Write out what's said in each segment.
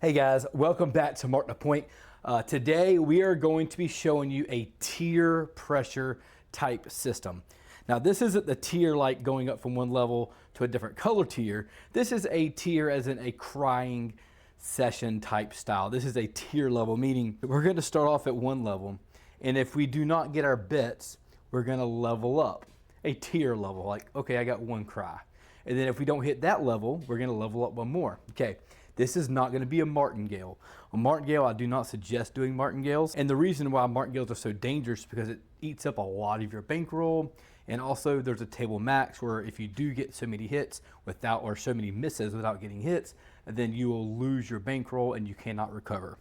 Hey guys, welcome back to Mark the Point. Today we are going to be showing you a tier pressure type system. Now this isn't the tier like going up from one level to a different color tier. This is a tier as in a crying session type style. This is a tier level, meaning we're going to start off at one level, and if we do not get our bets, we're going to level up a tier level. Like, okay, I got one cry. And then if we don't hit that level, we're going to level up one more. Okay. This is not going to be a martingale. A martingale, I do not suggest doing martingales. And the reason why martingales are so dangerous is because it eats up a lot of your bankroll. And also there's a table max where if you do get so many hits without, or so many misses without getting hits, then you will lose your bankroll and you cannot recover.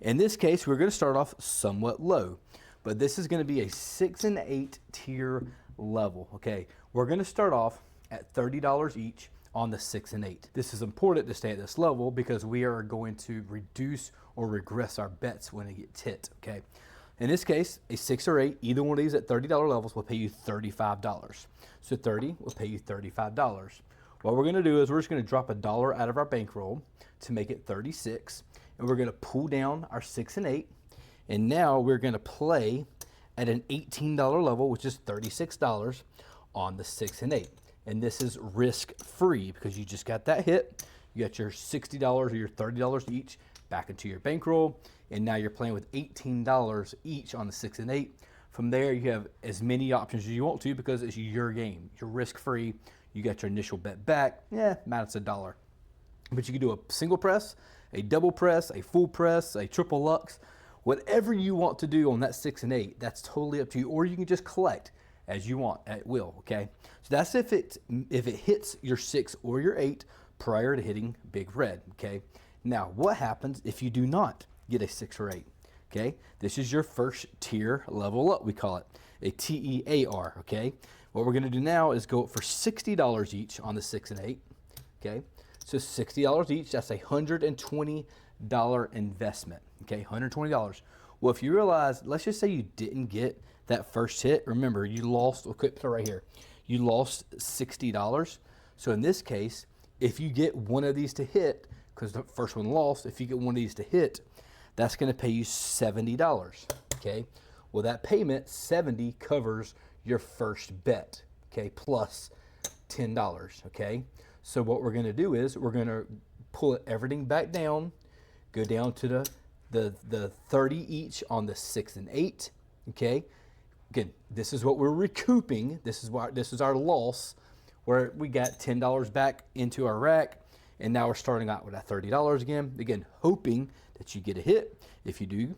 In this case, we're going to start off somewhat low, but this is going to be a 6 and 8 tier level. Okay, we're going to start off at $30 each on the 6 and 8. This is important to stay at this level because we are going to reduce or regress our bets when it gets hit, okay? In this case, a 6 or 8, either one of these at $30 levels will pay you $35. So 30 will pay you $35. What we're gonna do is we're just gonna drop $1 out of our bankroll to make it 36, and we're gonna pull down our 6 and 8, and now we're gonna play at an $18 level, which is $36 on the 6 and 8. And this is risk-free because you just got that hit. You got your $60 or your $30 each back into your bankroll, and now you're playing with $18 each on the 6 and 8. From there, you have as many options as you want to because it's your game. You're risk-free. You got your initial bet back. Max $1. But you can do a single press, a double press, a full press, a triple lux, whatever you want to do on that 6 and 8. That's totally up to you, or you can just collect as you want at will, okay? So that's if it hits your 6 or your 8 prior to hitting big red, okay? Now, what happens if you do not get a 6 or 8, okay? This is your first tier level up, we call it, a TEAR, okay? What we're gonna do now is go for $60 each on the 6 and 8, okay? So $60 each, that's a $120 investment, okay? $120. Well, if you realize, let's just say you didn't get that first hit. Remember, you lost, we'll put it right here. You lost $60. So in this case, if you get one of these to hit, because the first one lost, if you get one of these to hit, that's going to pay you $70, okay? Well, that payment, 70, covers your first bet, okay, plus $10, okay? So what we're going to do is we're going to pull everything back down, go down to the 30 each on the 6 and 8, okay? Again, this is what we're recouping. This is our loss, where we got $10 back into our rack, and now we're starting out with that $30 again. Again, hoping that you get a hit. If you do,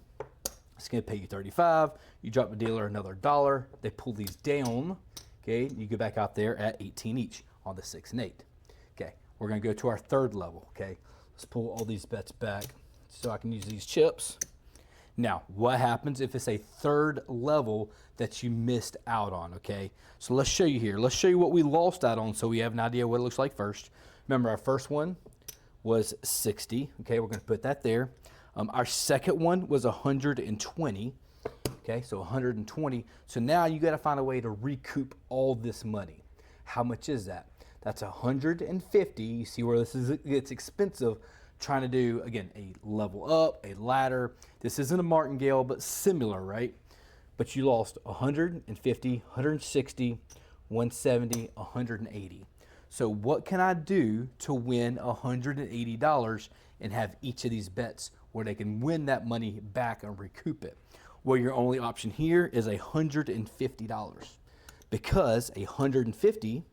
it's gonna pay you $35. You drop the dealer another $1. They pull these down, okay? You go back out there at 18 each on the 6 and 8. Okay, we're gonna go to our third level, okay? Let's pull all these bets back so I can use these chips. Now, what happens if it's a third level that you missed out on, okay? So let's show you here. Let's show you what we lost out on so we have an idea what it looks like first. Remember, our first one was 60, okay? We're gonna put that there. Our second one was 120, okay? So 120. So now you gotta find a way to recoup all this money. How much is that? That's 150. You see where it's expensive. Trying to do, again, a level up, a ladder. This isn't a martingale, but similar, right? But you lost 150, 160, 170, 180. So what can I do to win $180 and have each of these bets where they can win that money back and recoup it? Well, your only option here is $150, because 150,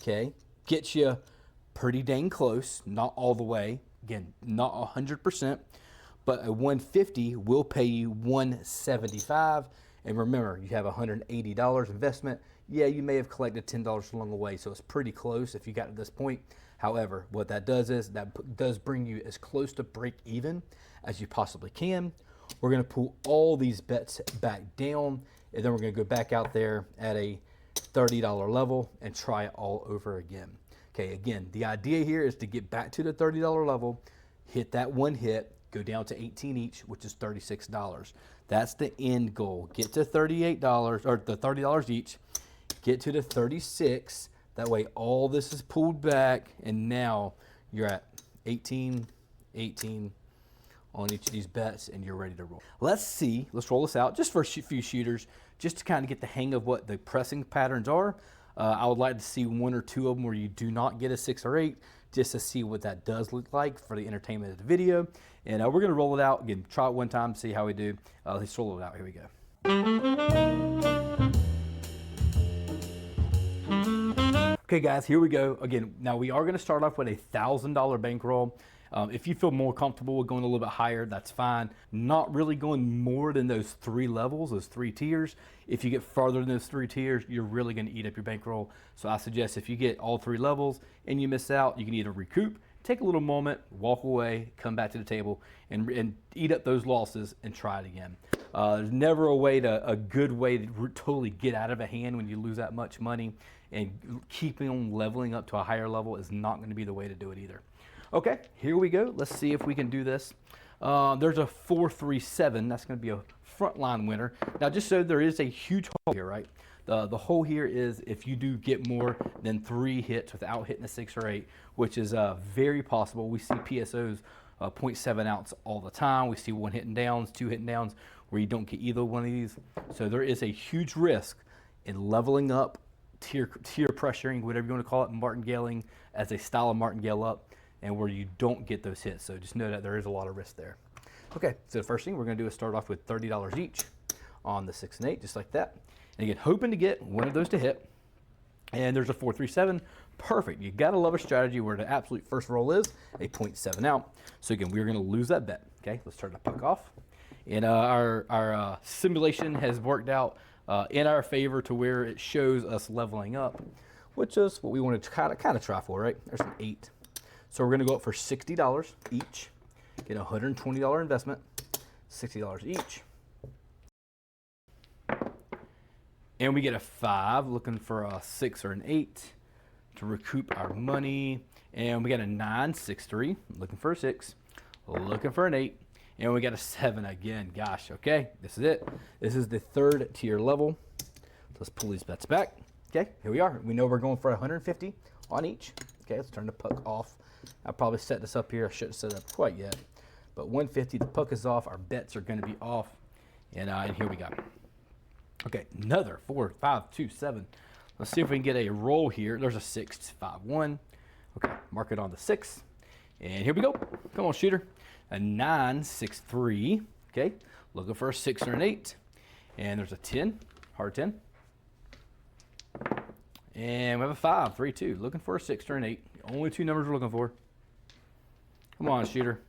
okay, gets you pretty dang close, not all the way. Again, not 100%, but a 150 will pay you 175. And remember, you have $180 investment. Yeah, you may have collected $10 along the way, so it's pretty close if you got to this point. However, what that does is that does bring you as close to break even as you possibly can. We're going to pull all these bets back down, and then we're going to go back out there at a $30 level and try it all over again. Okay, again, the idea here is to get back to the $30 level, hit that one hit, go down to 18 each, which is $36. That's the end goal. Get to $38 or the $30 each, get to the 36. That way all this is pulled back, and now you're at 18, 18 on each of these bets, and you're ready to roll. Let's roll this out just for a few shooters, just to kind of get the hang of what the pressing patterns are. I would like to see one or two of them where you do not get a 6 or 8, just to see what that does look like for the entertainment of the video. And we're gonna roll it out again, try it one time, see how we do. Let's roll it out, here we go. Okay guys, here we go. Again, now we are gonna start off with a $1,000 bankroll. If you feel more comfortable with going a little bit higher, that's fine. Not really going more than those 3 levels, those 3 tiers. If you get farther than those 3 tiers, you're really gonna eat up your bankroll. So I suggest if you get all 3 levels and you miss out, you can either recoup, take a little moment, walk away, come back to the table, and eat up those losses and try it again. There's never a good way to totally get out of a hand when you lose that much money, and keeping on leveling up to a higher level is not gonna be the way to do it either. Okay, here we go. Let's see if we can do this. There's a 4-3-7. That's going to be a frontline winner. Now, just so there is a huge hole here, right? The hole here is if you do get more than 3 hits without hitting a 6 or 8, which is very possible. We see PSOs 0.7 ounce all the time. We see 1 hitting downs, 2 hitting downs, where you don't get either one of these. So there is a huge risk in leveling up, tier pressuring, whatever you want to call it, martingaling as a style of martingale up, and where you don't get those hits. So just know that there is a lot of risk there. Okay, so the first thing we're gonna do is start off with $30 each on the 6 and 8, just like that. And again, hoping to get one of those to hit. And there's a 4-3-7, perfect. You gotta love a strategy where the absolute first roll is a 0.7 out. So again, we're gonna lose that bet. Okay, let's turn the puck off. And our simulation has worked out in our favor to where it shows us leveling up, which is what we wanted to kind of try for, right? There's an 8. So we're gonna go up for $60 each, get a $120 investment, $60 each. And we get a 5, looking for a 6 or an 8 to recoup our money. And we got a 9, 6, 3, looking for a 6, looking for an 8. And we got a 7 again, gosh, okay, this is it. This is the 3rd tier level. Let's pull these bets back. Okay, here we are. We know we're going for 150 on each. Okay, let's turn the puck off. I'll probably set this up here. I shouldn't set it up quite yet. But 150, the puck is off. Our bets are going to be off. And here we go. Okay, another 4, 5, 2, 7. Let's see if we can get a roll here. There's a 6, 5, 1. Okay, mark it on the 6. And here we go. Come on, shooter. A 9, 6, 3. Okay, looking for a 6 or an 8. And there's a 10, hard 10. And we have a 5, 3, 2. Looking for a 6 or an 8. Only 2 numbers we're looking for. Come on, shooter.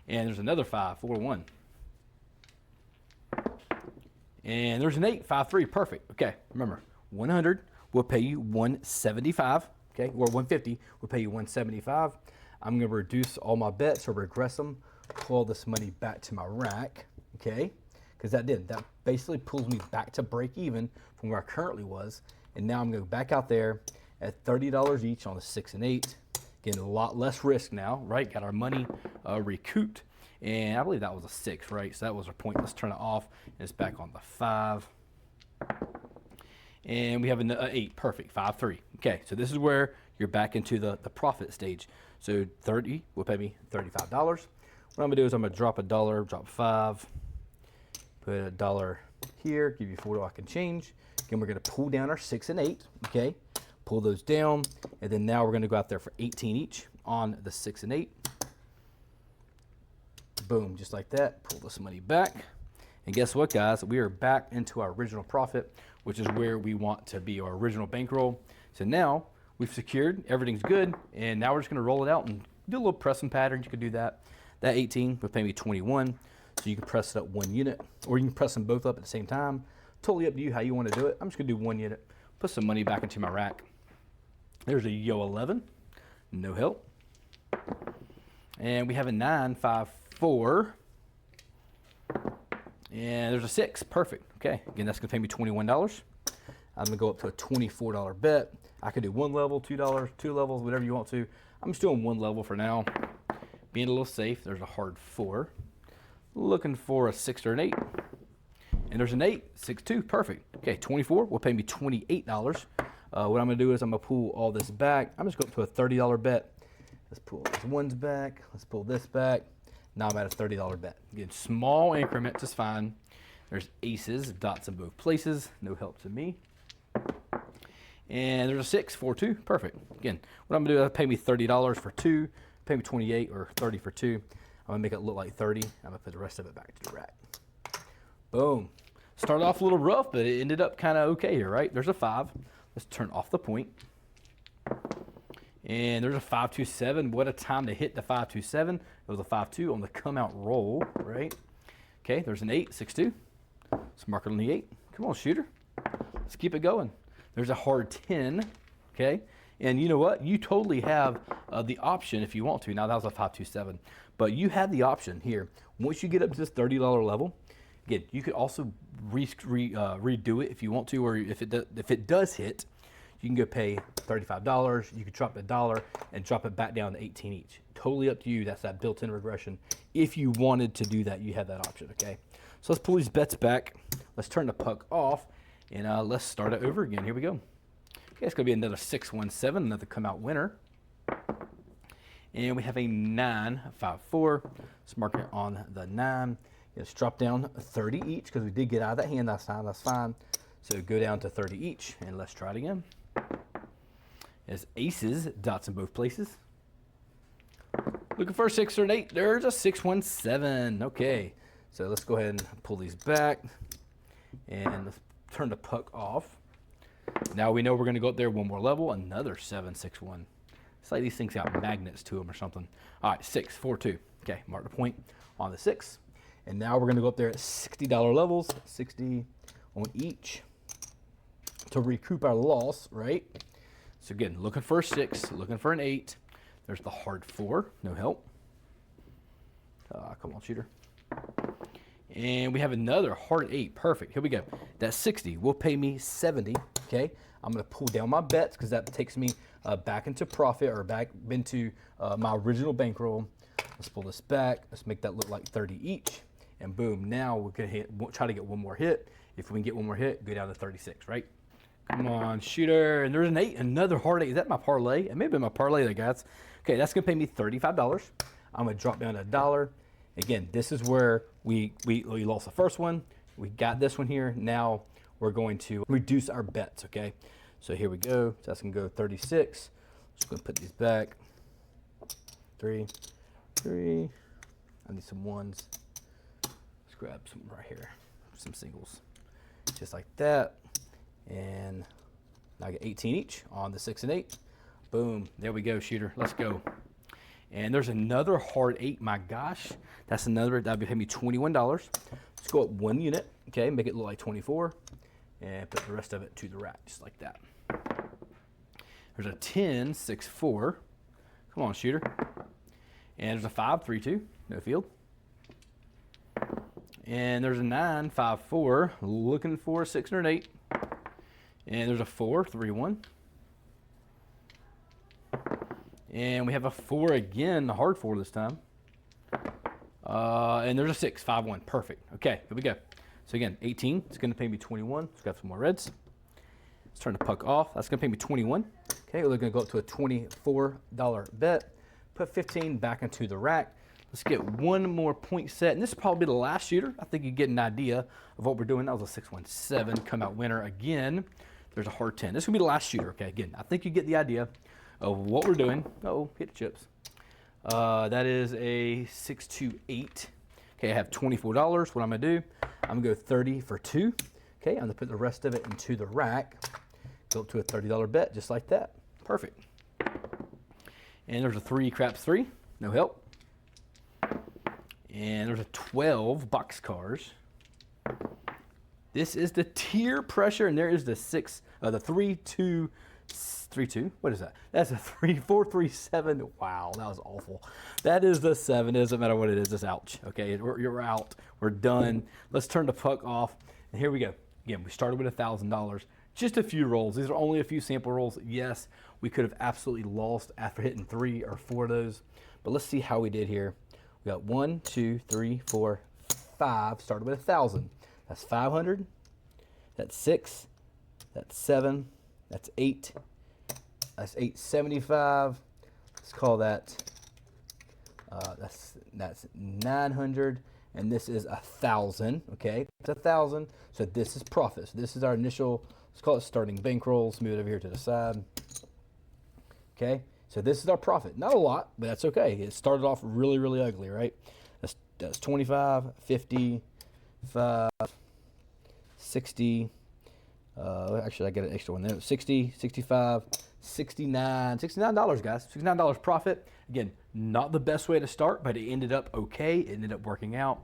And there's another 5, 4, 1. And there's an 8, 5, 3. Perfect. Okay, remember, 100 will pay you 175. Okay, or 150 will pay you 175. I'm going to reduce all my bets or regress them, pull all this money back to my rack. Okay, because that basically pulls me back to break even from where I currently was. And now I'm going to go back out there at $30 each on the 6 and 8. Getting a lot less risk now, right? Got our money recouped. And I believe that was a 6, right? So that was our point. Let's turn it off. And it's back on the 5. And we have an 8. Perfect. 5, 3. Okay, so this is where you're back into the profit stage. So 30 will pay me $35. What I'm going to do is I'm going to drop $1, drop 5, put $1 here, give you 4 I can change. Again, we're going to pull down our 6 and 8. Okay, pull those down. And then now we're going to go out there for 18 each on the 6 and 8. Boom, just like that. Pull this money back. And guess what, guys? We are back into our original profit, which is where we want to be, our original bankroll. So now we've secured, everything's good, and now we're just gonna roll it out and do a little pressing pattern. You can do that. That 18 would pay me 21, so you can press it up 1 unit, or you can press them both up at the same time. Totally up to you how you want to do it. I'm just gonna do 1 unit, put some money back into my rack. There's a Yo 11, no help. And we have a 9, 5, 4. And there's a 6, perfect. Okay, again, that's gonna pay me $21. I'm gonna go up to a $24 bet. I could do 1 level, $2, 2 levels, whatever you want to. I'm just doing 1 level for now. Being a little safe, there's a hard 4. Looking for a 6 or an 8. And there's an 8, 6, 2, perfect. Okay, 24 will pay me $28. What I'm gonna do is I'm gonna pull all this back. I'm just going to a $30 bet. Let's pull these ones back. Let's pull this back. Now I'm at a $30 bet. Again, small increments is fine. There's aces, dots in both places. No help to me. And there's a 6, 4, 2. Perfect. Again, what I'm going to do is pay me $30 for 2. Pay me 28 or 30 for 2. I'm going to make it look like 30. I'm going to put the rest of it back to the rack. Boom. Started off a little rough, but it ended up kind of okay here, right? There's a 5. Let's turn off the point. And there's a 5-2-7. What a time to hit the 5-2-7. It was a 5-2 on the come out roll, right? Okay, there's an 8, 6-2. Let's mark it on the 8. Come on, shooter. Let's keep it going. There's a hard 10, okay? And you know what? You totally have the option if you want to. Now that was a 5-2-7, but you have the option here. Once you get up to this $30 level, again, you could also redo it if you want to, or if it does hit, you can go pay $35. You could drop $1 and drop it back down to 18 each. Totally up to you. That's that built-in regression. If you wanted to do that, you have that option, okay? So let's pull these bets back. Let's turn the puck off, and let's start it over again. Here we go. Okay, it's going to be another 6-1-7, another come-out winner. And we have a 9-5-4. Let's mark it on the 9. Let's drop down 30 each because we did get out of that hand last time. That's fine. So go down to 30 each, and let's try it again. It's aces, dots in both places. Looking for a 6 or an 8. There's a 6-1-7. Okay, so let's go ahead and pull these back, and let's turn the puck off. Now we know we're going to go up there one more level. Another 7-6-1. It's like these things got magnets to them or something. All right, 6, 4, 2. Okay, mark the point on the 6. And now we're going to go up there at $60 levels, 60 on each to recoup our loss, right? So again, looking for a 6, looking for an 8. There's the hard 4, no help. Come on, shooter. And we have another hard 8, perfect. Here we go. That 60 will pay me 70, okay? I'm going to pull down my bets because that takes me back into profit or back into my original bankroll. Let's pull this back. Let's make that look like 30 each. And boom, now we're going to try to get one more hit. If we can get one more hit, go down to 36, right? Come on, shooter. And there's an 8, another hard 8. Is that my parlay? It may have been my parlay there, guys. Okay, that's going to pay me $35. I'm going to drop down to $1. Again, this is where we lost the first one. We got this one here. Now we're going to reduce our bets, okay? So here we go. So that's going to go 36. Just going to put these back. 3. I need some ones. Let's grab some right here. Some singles. Just like that. And now I get 18 each on the 6 and 8. Boom. There we go, shooter. Let's go. And there's another hard 8. My gosh. That's another. That'll be paying me $21. Let's go up 1 unit. Okay. Make it look like 24. And put the rest of it to the rack. Just like that. There's a 10, 6, 4. Come on, shooter. And there's a 5, 3, 2. No field. And there's a 9, 5, 4. Looking for a 6 or an 8. And there's a 4, 3, 1. And we have a 4 again, a hard 4 this time. And there's a 6, 5, 1. Perfect. Okay, here we go. So again, 18. It's going to pay me 21. Let's grab some more reds. Let's turn the puck off. That's going to pay me 21. Okay, we're going to go up to a $24 bet. Put 15 back into the rack. Let's get one more point set. And this is probably the last shooter. I think you get an idea of what we're doing. That was a 6-1-7 come out winner again. There's a hard 10. This will be the last shooter. Okay, again, I think you get the idea of what we're doing. Oh, hit the chips. That is a 6-2-8. Okay, I have $24. What I'm going to do, I'm going to go 30 for 2. Okay, I'm going to put the rest of it into the rack. Go up to a $30 bet, just like that. Perfect. And there's a 3 craps 3. No help. And there's a 12 boxcars. This is the tier pressure, and there is the 3-2. What is that? That's a 3-4-3-7. Wow, that was awful. That is the 7. It doesn't matter what it is. It's ouch. Okay, you're out. We're done. Let's turn the puck off. And here we go. Again, we started with $1,000. Just a few rolls. These are only a few sample rolls. Yes, we could have absolutely lost after hitting 3 or 4 of those. But let's see how we did here. We got 1, 2, 3, 4, 5. Started with 1,000. That's 500. That's 6. That's 7. That's 8. That's 875. let's call that, that's 900, and this is 1,000, okay? It's 1,000, so this is profit. So this is our initial, let's call it starting bankroll. Let's move it over here to the side. Okay, so this is our profit. Not a lot, but that's okay. It started off really, really ugly, right? That's 25, 50, 5, 60. Actually, I get an extra one there. 60, 65, 69, $69, guys. $69 profit. Again, not the best way to start, but it ended up okay. It ended up working out.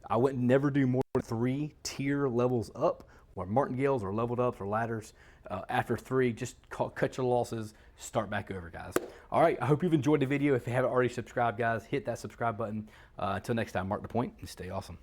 I would never do more than 3 tier levels up, or martingales, or leveled ups, or ladders. After 3, just cut your losses, start back over, guys. All right, I hope you've enjoyed the video. If you haven't already subscribed, guys, hit that subscribe button. Until next time, mark the point and stay awesome.